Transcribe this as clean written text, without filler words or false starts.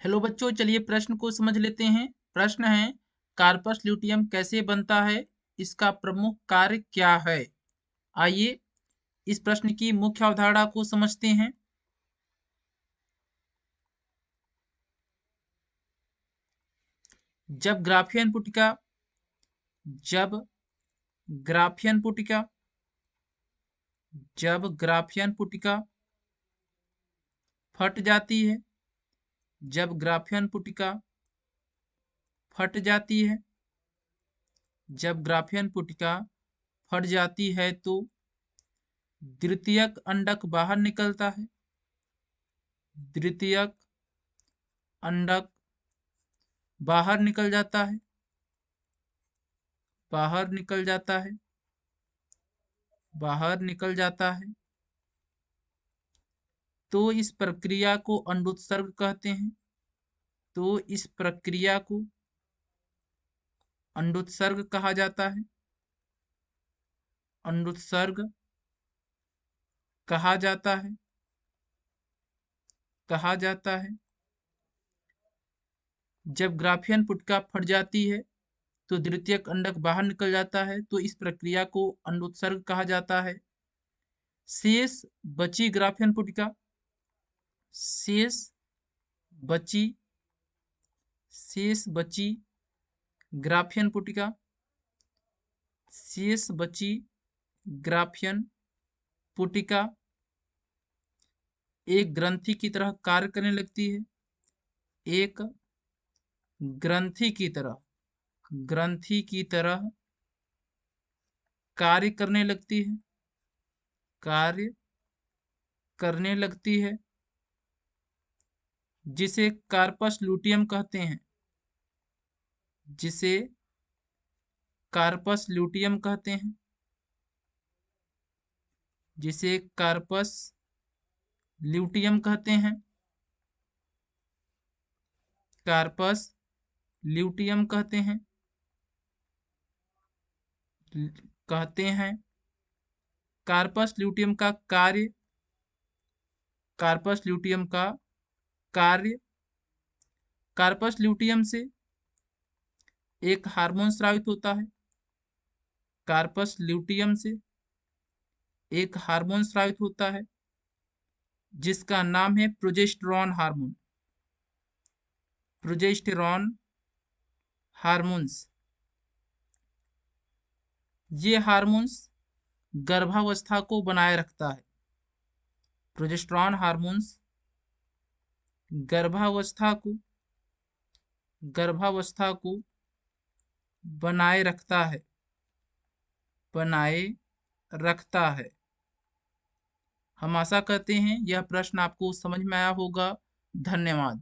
Hello बच्चों, चलिए प्रश्न को समझ लेते हैं। प्रश्न है, कार्पस ल्यूटियम कैसे बनता है, इसका प्रमुख कार्य क्या है। आइए इस प्रश्न की मुख्य अवधारणा को समझते हैं। जब ग्राफियन पुटिका जब ग्राफियन पुटिका जब ग्राफियन पुटिका फट जाती है जब ग्राफियन पुटिका फट जाती है जब ग्राफियन पुटिका फट जाती है तो द्वितीयक अंडक बाहर निकलता है। द्वितीयक अंडक बाहर निकल जाता है बाहर निकल जाता है बाहर निकल जाता है तो इस प्रक्रिया को अंडोत्सर्ग कहते हैं। तो इस प्रक्रिया को अंडोत्सर्ग कहा जाता है। अंडोत्सर्ग कहा जाता है कहा जाता है जब ग्राफियन पुटिका फट जाती है तो द्वितीयक अंडक बाहर निकल जाता है तो इस प्रक्रिया को अंडोत्सर्ग कहा जाता है। शेष बची ग्राफियन पुटिका शेष बची शेष बची ग्राफियन पुटिका शेष बची ग्राफियन पुटिका एक ग्रंथि की तरह कार्य करने लगती है। एक ग्रंथि की तरह कार्य करने लगती है कार्य करने लगती है जिसे कार्पस ल्यूटियम कहते हैं जिसे कार्पस ल्यूटियम कहते हैं जिसे कार्पस ल्यूटियम कहते हैं कार्पस ल्यूटियम कहते हैं। कार्पस ल्यूटियम का कार्य कार्पस ल्यूटियम का कार्य कार्पस ल्यूटियम से एक हार्मोन स्रावित होता है। कार्पस ल्यूटियम से एक हार्मोन स्रावित होता है जिसका नाम है प्रोजेस्टेरॉन हार्मोन। प्रोजेस्टेरॉन हार्मोन्स ये हार्मोन्स गर्भावस्था को बनाए रखता है। प्रोजेस्टेरॉन हार्मोन्स गर्भावस्था को बनाए रखता है। हम आशा करते हैं यह प्रश्न आपको समझ में आया होगा। धन्यवाद।